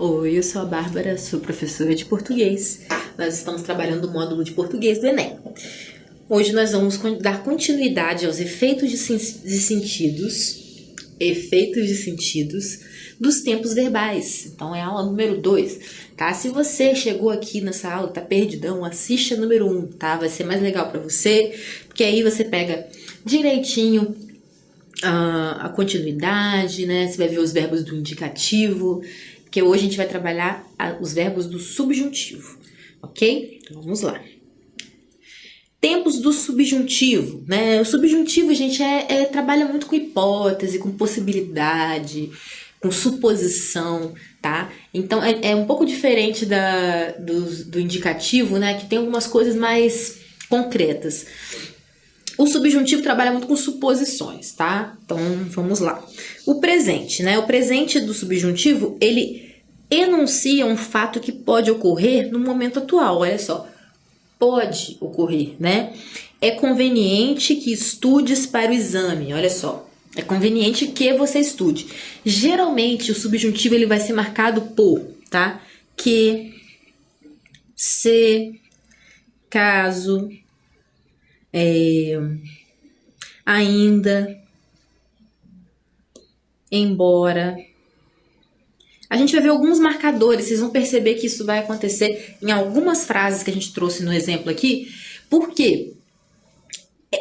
Oi, eu sou a Bárbara, sou professora de português. Nós estamos trabalhando o módulo de português do Enem. Hoje nós vamos dar continuidade aos efeitos de sentidos dos tempos verbais. Então é a aula número 2, tá? Se você chegou aqui nessa aula, tá perdidão, assiste a número 1, tá? Vai ser mais legal para você, porque aí você pega direitinho a continuidade, né? Você vai ver os verbos do indicativo, porque hoje a gente vai trabalhar os verbos do subjuntivo, ok? Então vamos lá. Tempos do subjuntivo, né? O subjuntivo, gente, trabalha muito com hipótese, com possibilidade, com suposição, tá? Então é um pouco diferente do indicativo, né? Que tem algumas coisas mais concretas. O subjuntivo trabalha muito com suposições, tá? Então, vamos lá. O presente, né? O presente do subjuntivo, ele enuncia um fato que pode ocorrer no momento atual, olha só. Pode ocorrer, né? É conveniente que estudes para o exame, olha só. É conveniente que você estude. Geralmente, o subjuntivo, ele vai ser marcado por, tá? Que, se, caso, ainda, embora. A gente vai ver alguns marcadores, vocês vão perceber que isso vai acontecer em algumas frases que a gente trouxe no exemplo aqui. Por quê?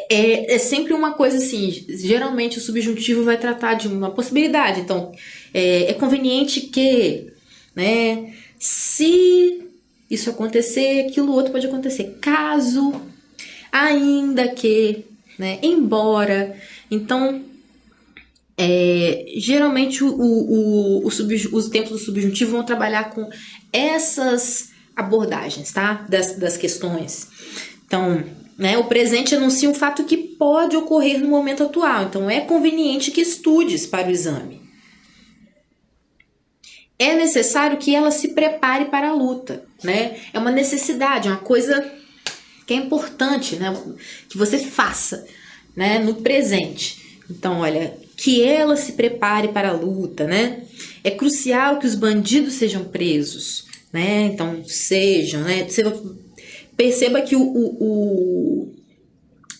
É sempre uma coisa assim, geralmente o subjuntivo vai tratar de uma possibilidade. Então, é conveniente que, né, se isso acontecer, aquilo outro pode acontecer. Caso, ainda que, né, embora. Então, geralmente os tempos do subjuntivo vão trabalhar com essas abordagens, tá? Das questões. Então, né, o presente anuncia um fato que pode ocorrer no momento atual. Então, é conveniente que estudes para o exame. É necessário que ela se prepare para a luta, né? É uma necessidade, uma coisa que é importante, né? Que você faça, né? No presente. Então, olha, que ela se prepare para a luta, né? É crucial que os bandidos sejam presos, né? Então, sejam, né? Você perceba que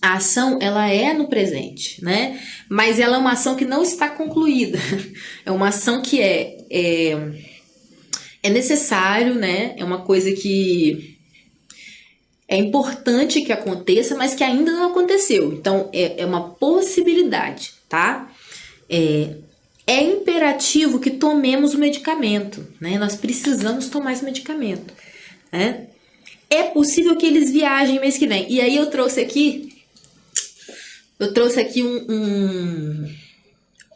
a ação, ela é no presente, né? Mas ela é uma ação que não está concluída. É uma ação que é necessário, né? É uma coisa que é importante que aconteça, mas que ainda não aconteceu. Então, é uma possibilidade, tá? É imperativo que tomemos o medicamento, né? Nós precisamos tomar esse medicamento, né? É possível que eles viajem mês que vem. E aí eu trouxe aqui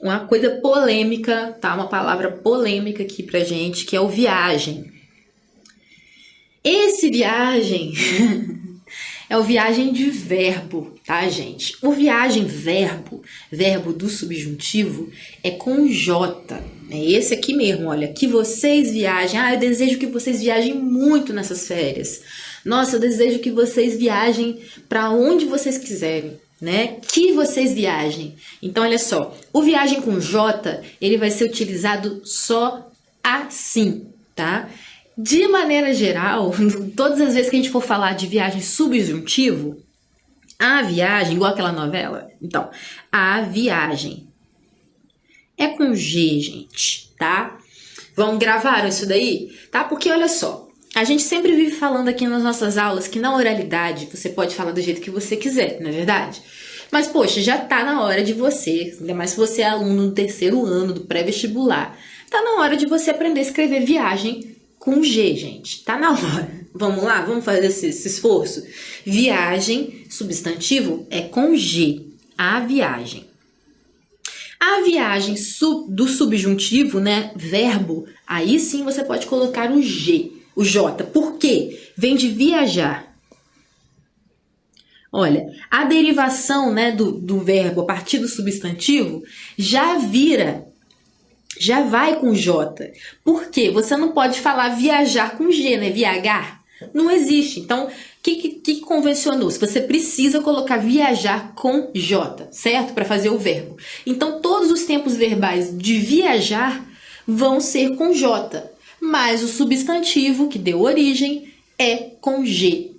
uma coisa polêmica, tá? Uma palavra polêmica aqui pra gente, que é o viagem. Esse viagem é o viagem de verbo, tá, gente? O viagem verbo do subjuntivo, é com J. É esse aqui mesmo, olha. Que vocês viajem. Eu desejo que vocês viajem muito nessas férias. Nossa, eu desejo que vocês viajem para onde vocês quiserem, né? Que vocês viajem. Então, olha só. O viagem com J, ele vai ser utilizado só assim, tá? De maneira geral, todas as vezes que a gente for falar de viagem subjuntivo, a viagem, igual aquela novela, então, a viagem é com G, gente, tá? Vamos gravar isso daí? Tá? Porque olha só, a gente sempre vive falando aqui nas nossas aulas que na oralidade você pode falar do jeito que você quiser, não é verdade? Mas, poxa, já tá na hora de você, ainda mais se você é aluno do 3º ano do pré-vestibular, tá na hora de você aprender a escrever viagem com G, gente. Tá na hora. Vamos lá? Vamos fazer esse esforço? Viagem, substantivo, é com G. A viagem. A viagem do subjuntivo, né? Verbo, aí sim você pode colocar o G, o J. Por quê? Vem de viajar. Olha, a derivação, né, do verbo a partir do substantivo já vai com J. Por quê? Você não pode falar viajar com G, né? Viagar. Não existe. Então, o que convencionou? Você precisa colocar viajar com J, certo? Para fazer o verbo. Então, todos os tempos verbais de viajar vão ser com J. mas o substantivo que deu origem é com G.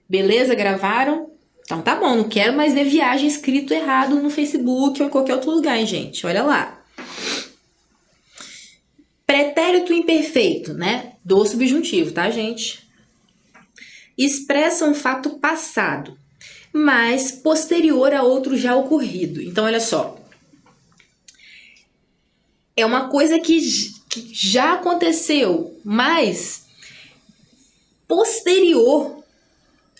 Beleza? Gravaram? Então tá bom, não quero mais ver viagem escrito errado no Facebook ou em qualquer outro lugar, hein, gente? Olha lá. Pretérito imperfeito, né? Do subjuntivo, tá, gente? Expressa um fato passado, mas posterior a outro já ocorrido. Então, olha só. É uma coisa que já aconteceu, mas posterior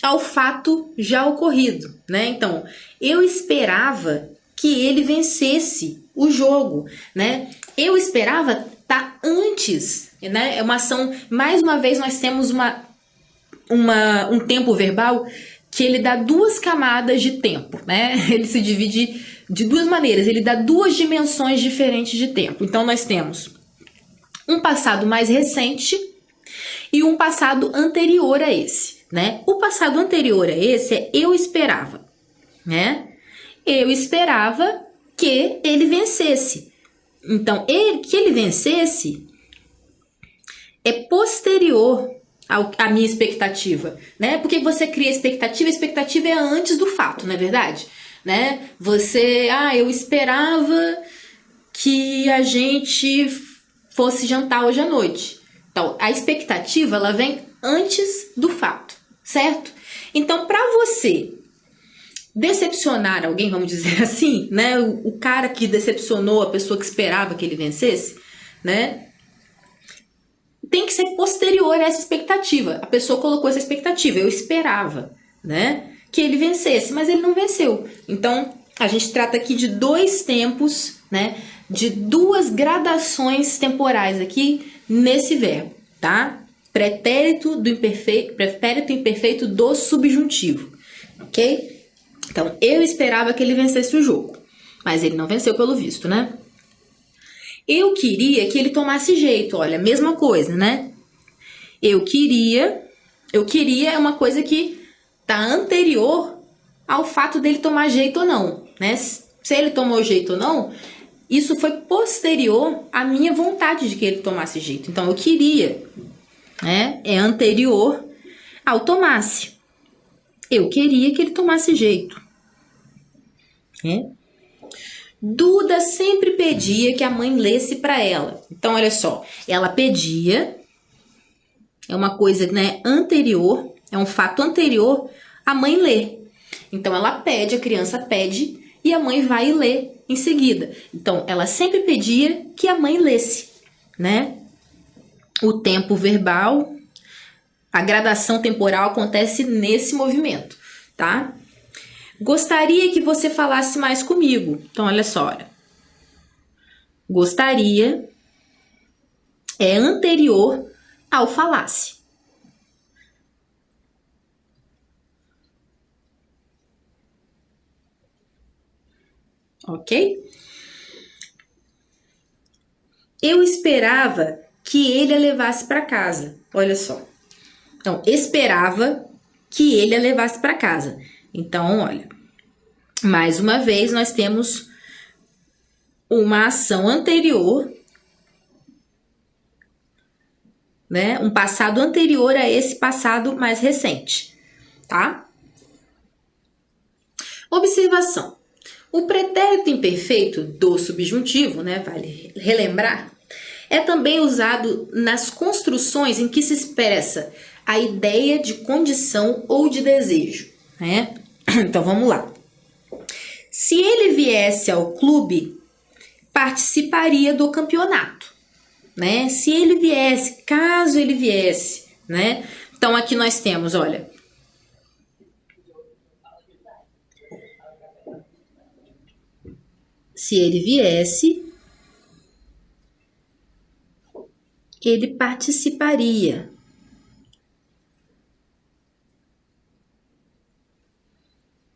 ao fato já ocorrido, né? Então, eu esperava que ele vencesse o jogo, né? Eu esperava estar antes, né? É uma ação, mais uma vez nós temos um tempo verbal que ele dá duas camadas de tempo, né? Ele se divide de duas maneiras, ele dá duas dimensões diferentes de tempo. Então, nós temos um passado mais recente e um passado anterior a esse, né? O passado anterior a esse é eu esperava, né? Eu esperava que ele vencesse. Então, que ele vencesse é posterior à minha expectativa, né? Porque você cria expectativa, a expectativa é antes do fato, não é verdade? Né? Eu esperava que a gente fosse jantar hoje à noite. Então, a expectativa, ela vem antes do fato, certo? Então, para você decepcionar alguém, vamos dizer assim, né? O cara que decepcionou a pessoa que esperava que ele vencesse, né? Tem que ser posterior a essa expectativa. A pessoa colocou essa expectativa, eu esperava, né? Que ele vencesse, mas ele não venceu. Então, a gente trata aqui de dois tempos, né? De duas gradações temporais aqui nesse verbo, tá? Pretérito imperfeito do subjuntivo, ok? Então, eu esperava que ele vencesse o jogo, mas ele não venceu pelo visto, né? Eu queria que ele tomasse jeito, olha, mesma coisa, né? Eu queria é uma coisa que tá anterior ao fato dele tomar jeito ou não, né? Se ele tomou jeito ou não, isso foi posterior à minha vontade de que ele tomasse jeito. Então, eu queria, né? É anterior ao tomasse. Eu queria que ele tomasse jeito, né? Duda sempre pedia que a mãe lesse para ela. Então, olha só, ela pedia, é uma coisa, né, anterior, é um fato anterior à mãe ler. Então, ela pede, a criança pede e a mãe vai e lê em seguida. Então, ela sempre pedia que a mãe lesse, né? O tempo verbal, a gradação temporal acontece nesse movimento, tá? Gostaria que você falasse mais comigo. Então, olha só. Olha. Gostaria é anterior ao falasse. Ok? Eu esperava que ele a levasse para casa. Olha só. Então, esperava que ele a levasse para casa. Então, olha, mais uma vez nós temos uma ação anterior, né? Um passado anterior a esse passado mais recente, tá? Observação. O pretérito imperfeito do subjuntivo, né? Vale relembrar, é também usado nas construções em que se expressa a ideia de condição ou de desejo, né? Então, vamos lá. Se ele viesse ao clube, participaria do campeonato, né? Se ele viesse, caso ele viesse, né? Então, aqui nós temos, olha. Se ele viesse, ele participaria.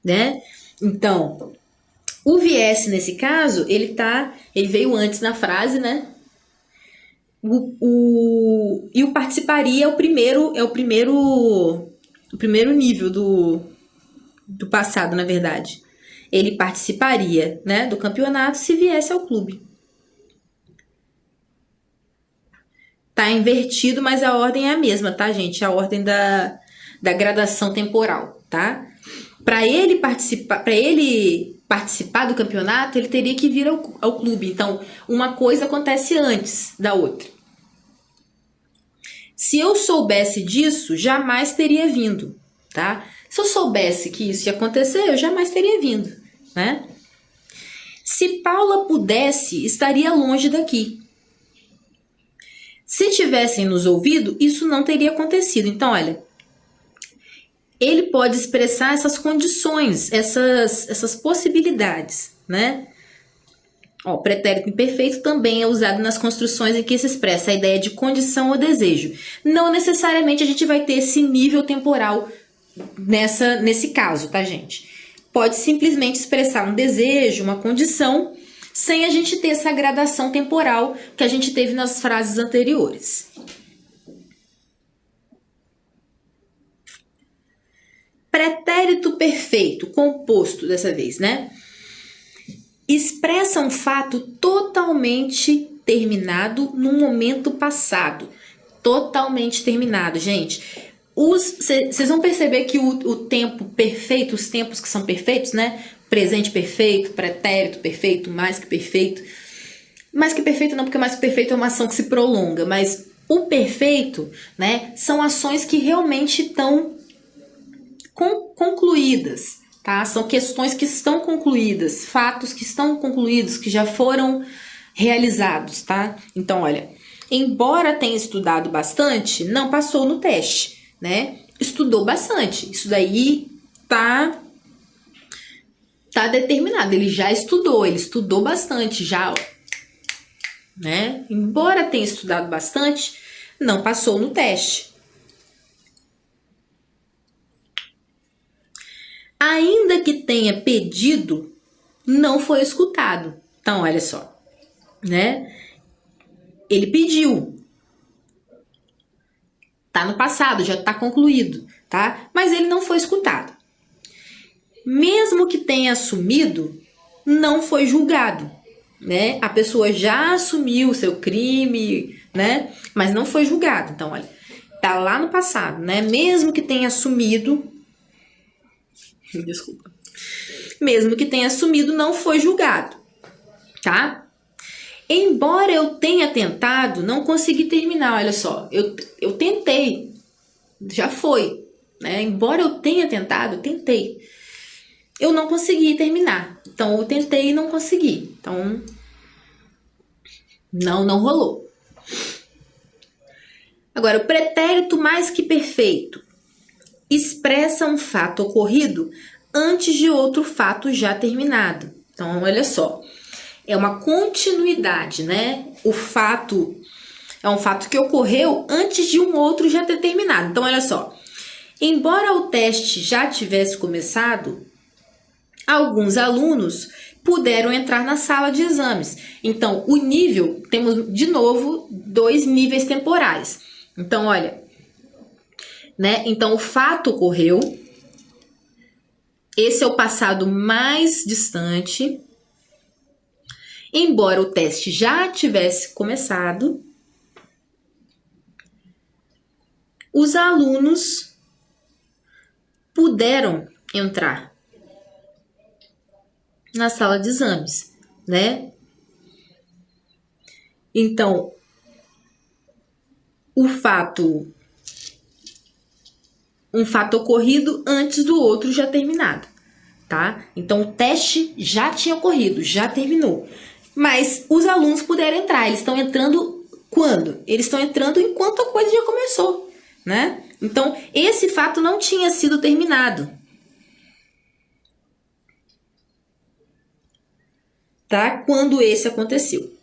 Né? Então, o viesse nesse caso, ele veio antes na frase, né? E o participaria é o primeiro nível do passado, na verdade. Ele participaria, né, do campeonato se viesse ao clube. tá invertido, mas a ordem é a mesma, tá, gente? A ordem da gradação temporal, tá? Para ele participar do campeonato, ele teria que vir ao clube. Então, uma coisa acontece antes da outra. Se eu soubesse disso, jamais teria vindo, tá? Se eu soubesse que isso ia acontecer, eu jamais teria vindo, né? Se Paula pudesse, estaria longe daqui. Se tivessem nos ouvido, isso não teria acontecido. Então, olha, ele pode expressar essas condições, essas possibilidades, né? Ó, o pretérito imperfeito também é usado nas construções em que se expressa a ideia de condição ou desejo. Não necessariamente a gente vai ter esse nível temporal nesse caso, tá, gente? Pode simplesmente expressar um desejo, uma condição, sem a gente ter essa gradação temporal que a gente teve nas frases anteriores. Pretérito perfeito, composto dessa vez, né? Expressa um fato totalmente terminado num momento passado. Totalmente terminado, gente. Vocês vão perceber que o tempo perfeito, os tempos que são perfeitos, né? Presente perfeito, pretérito perfeito, mais que perfeito. Mais que perfeito não, porque mais que perfeito é uma ação que se prolonga, mas o perfeito, né? São ações que realmente estão concluídas, tá? São questões que estão concluídas, fatos que estão concluídos, que já foram realizados, tá? Então, olha, embora tenha estudado bastante, não passou no teste, né? Estudou bastante. Isso daí tá determinado. Ele já estudou, ele estudou bastante já, ó, né? Embora tenha estudado bastante, não passou no teste. Ainda que tenha pedido, não foi escutado. Então, olha só, né? Ele pediu. Tá no passado, já tá concluído, tá? Mas ele não foi escutado. Mesmo que tenha assumido, não foi julgado, né? A pessoa já assumiu o seu crime, né? Mas não foi julgado. Então, olha, tá lá no passado, né? Mesmo que tenha assumido, desculpa. Mesmo que tenha assumido, não foi julgado, tá? Embora eu tenha tentado, não consegui terminar. Olha só, eu tentei, já foi, né? Embora eu tenha tentado, eu tentei. Eu não consegui terminar. Então, eu tentei e não consegui. Então, não rolou. Agora, o pretérito mais que perfeito expressa um fato ocorrido antes de outro fato já terminado. Então, olha só, é uma continuidade, né? O fato é um fato que ocorreu antes de um outro já ter terminado. Então, olha só, embora o teste já tivesse começado, alguns alunos puderam entrar na sala de exames. Então, o nível, temos de novo 2 níveis temporais. Então, olha, né? Então, o fato ocorreu. Esse é o passado mais distante. Embora o teste já tivesse começado, os alunos puderam entrar na sala de exames, né? Então, um fato ocorrido antes do outro já terminado, tá? Então, o teste já tinha ocorrido, já terminou. Mas os alunos puderam entrar. Eles estão entrando quando? Eles estão entrando enquanto a coisa já começou, né? Então, esse fato não tinha sido terminado, tá? Quando esse aconteceu.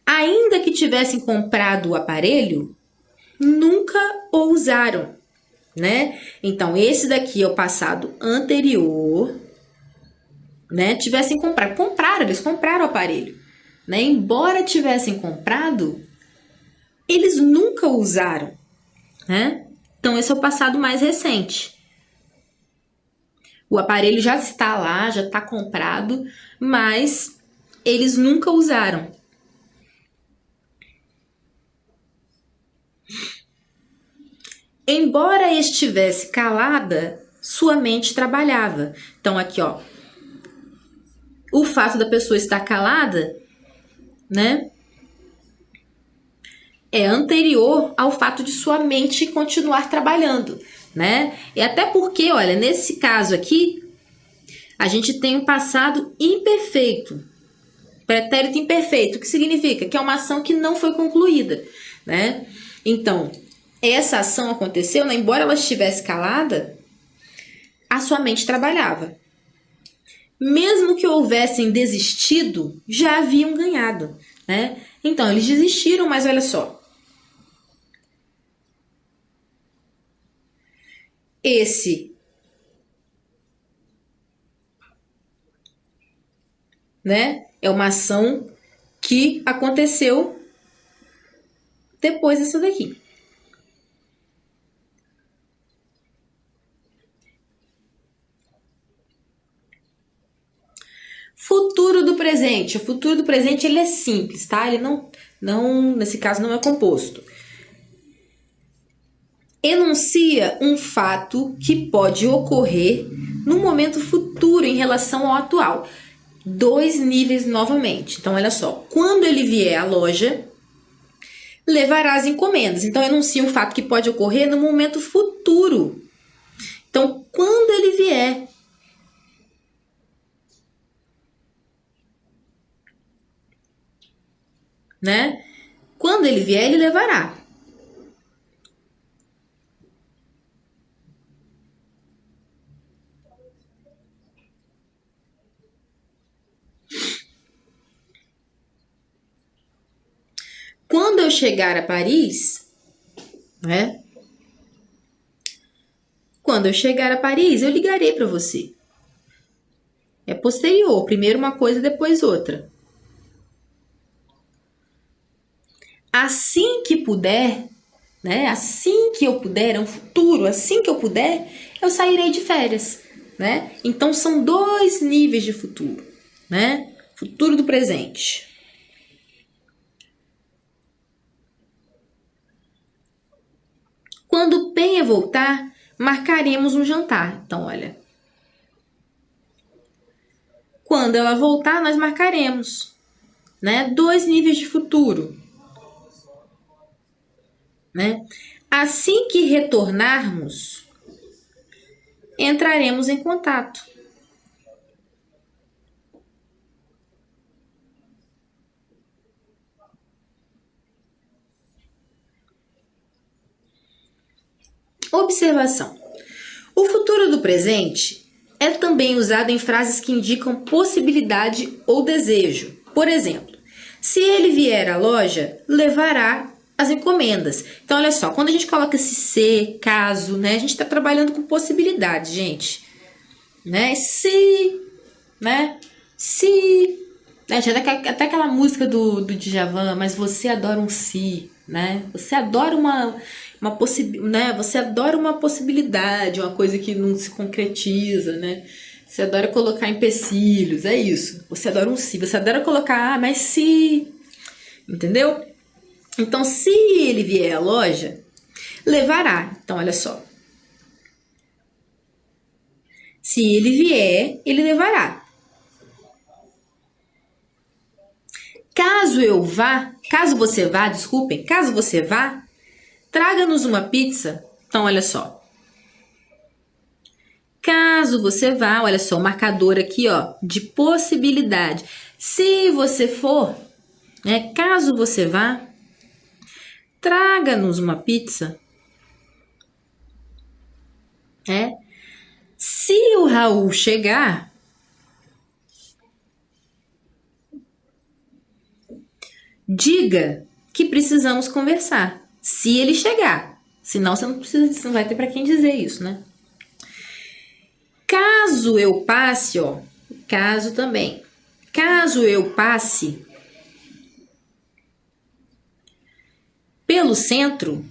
Ainda que tivessem comprado o aparelho, nunca o usaram, né? Então, esse daqui é o passado anterior, né? Tivessem comprado, eles compraram o aparelho, né? Embora tivessem comprado, eles nunca o usaram, né? Então, esse é o passado mais recente. O aparelho já está lá, já está comprado, mas eles nunca usaram. Embora estivesse calada, sua mente trabalhava. Então, aqui, ó. O fato da pessoa estar calada, né? É anterior ao fato de sua mente continuar trabalhando, né? E até porque, olha, nesse caso aqui, a gente tem um passado imperfeito, pretérito imperfeito, que significa que é uma ação que não foi concluída, né? Então, essa ação aconteceu, né? Embora ela estivesse calada, a sua mente trabalhava. Mesmo que houvessem desistido, já haviam ganhado, né? Então, eles desistiram, mas olha só. Esse, né, é uma ação que aconteceu depois dessa daqui. Futuro do presente. O futuro do presente ele é simples, tá? Ele não, nesse caso, não é composto. Enuncia um fato que pode ocorrer no momento futuro em relação ao atual. 2 níveis novamente. Então, olha só. Quando ele vier à loja, levará as encomendas. Então, enuncia um fato que pode ocorrer no momento futuro. Então, quando ele vier, né? Quando ele vier, ele levará. Quando eu chegar a Paris, né? Quando eu chegar a Paris, eu ligarei para você. É posterior, primeiro uma coisa, depois outra. Assim que puder, né? Assim que eu puder, é um futuro, assim que eu puder, eu sairei de férias, né? Então são 2 níveis de futuro, né? Futuro do presente. Quando Penha voltar, marcaremos um jantar. Então, olha. Quando ela voltar, nós marcaremos, né? 2 níveis de futuro, né? Assim que retornarmos, entraremos em contato. Observação. O futuro do presente é também usado em frases que indicam possibilidade ou desejo. Por exemplo, se ele vier à loja, levará as encomendas. Então, olha só, quando a gente coloca esse se, caso, né? A gente está trabalhando com possibilidade, gente. Né? Se, né? Se... Né? Até aquela música do Djavan, mas você adora um si, né? Você adora né? Você adora uma possibilidade, uma coisa que não se concretiza, né? Você adora colocar empecilhos, é isso. Você adora um se, você adora colocar, mas se, entendeu? Então, se ele vier à loja, levará. Então, olha só. Se ele vier, ele levará. Caso você vá, traga-nos uma pizza. Então, olha só. Caso você vá, olha só, o marcador aqui, ó, de possibilidade. Se você for, né, caso você vá, traga-nos uma pizza. Se o Raul chegar, diga que precisamos conversar. Se ele chegar. Senão você não vai ter para quem dizer isso, né? Caso eu passe, ó. Caso também. Caso eu passe pelo centro,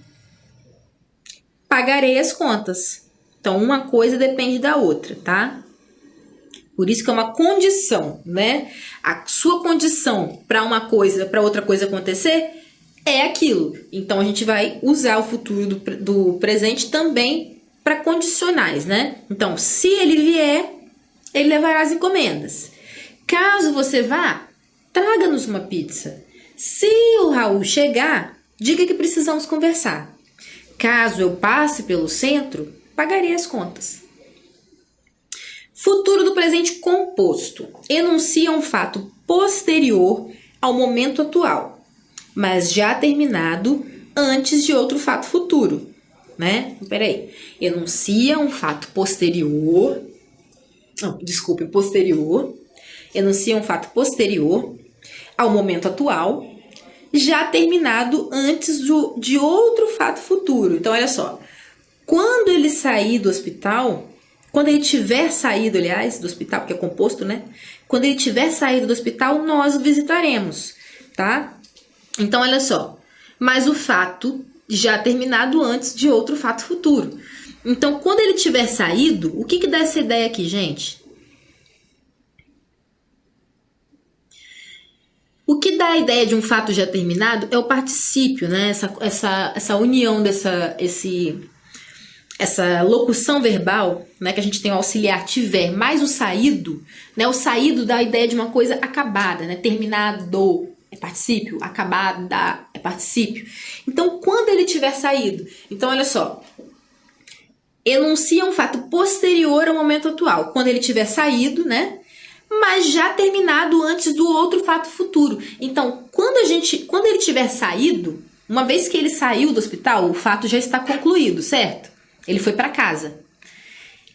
pagarei as contas. Então, uma coisa depende da outra, tá? Por isso que é uma condição, né? A sua condição para uma coisa, para outra coisa acontecer é aquilo. Então a gente vai usar o futuro do presente também para condicionais, né? Então, se ele vier, ele levará as encomendas. Caso você vá, traga-nos uma pizza. Se o Raul chegar, diga que precisamos conversar. Caso eu passe pelo centro, pagarei as contas. Futuro do presente composto. Enuncia um fato posterior ao momento atual, mas já terminado antes de outro fato futuro, né? Peraí. Enuncia um fato posterior. Posterior. Enuncia um fato posterior ao momento atual, já terminado antes de outro fato futuro. Então, olha só. Quando ele sair do hospital, quando ele tiver saído, aliás, do hospital, porque é composto, né? Quando ele tiver saído do hospital, nós o visitaremos, tá? Então, olha só. Mas o fato já terminado antes de outro fato futuro. Então, quando ele tiver saído, o que dá essa ideia aqui, gente? O que dá a ideia de um fato já terminado é o particípio, né? Essa união essa locução verbal, né? Que a gente tem o auxiliar tiver, mais o saído, né? O saído dá a ideia de uma coisa acabada, né? Terminado é particípio, acabada é particípio. Então, quando ele tiver saído, então olha só, enuncia um fato posterior ao momento atual, quando ele tiver saído, né? Mas já terminado antes do outro fato futuro. Então, quando ele tiver saído, uma vez que ele saiu do hospital, o fato já está concluído, certo? Ele foi para casa.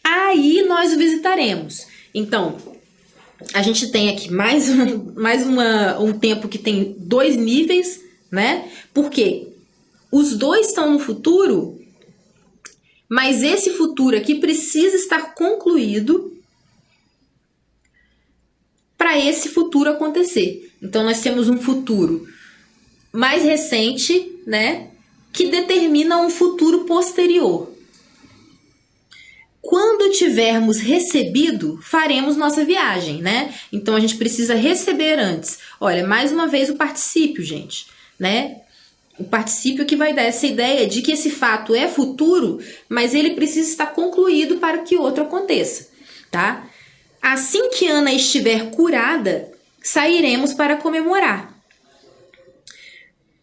Aí nós o visitaremos. Então, a gente tem aqui mais um tempo que tem 2 níveis, né? Porque os dois estão no futuro, mas esse futuro aqui precisa estar concluído para esse futuro acontecer. Então, nós temos um futuro mais recente, né, que determina um futuro posterior. Quando tivermos recebido, faremos nossa viagem, né? Então, a gente precisa receber antes. Olha, mais uma vez o particípio, gente, né? O particípio que vai dar essa ideia de que esse fato é futuro, mas ele precisa estar concluído para que outro aconteça, tá? Assim que Ana estiver curada, sairemos para comemorar.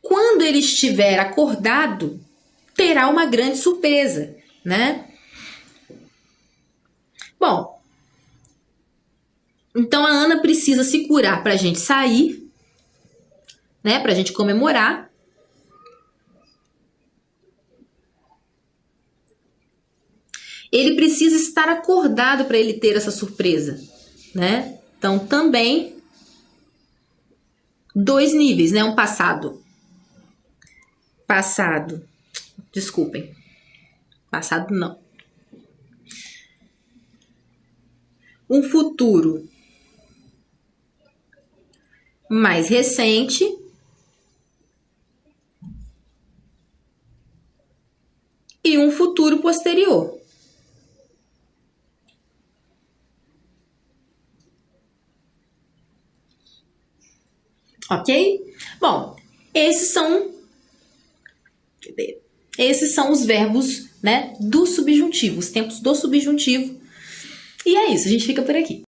Quando ele estiver acordado, terá uma grande surpresa, né? Bom, então a Ana precisa se curar para a gente sair, né? Para a gente comemorar. Ele precisa estar acordado para ele ter essa surpresa, né? Então, também 2 níveis, né? Um passado, desculpem, passado não. Um futuro mais recente e um futuro posterior. Ok? Bom, esses são os verbos, né, do subjuntivo, os tempos do subjuntivo. E é isso, a gente fica por aqui.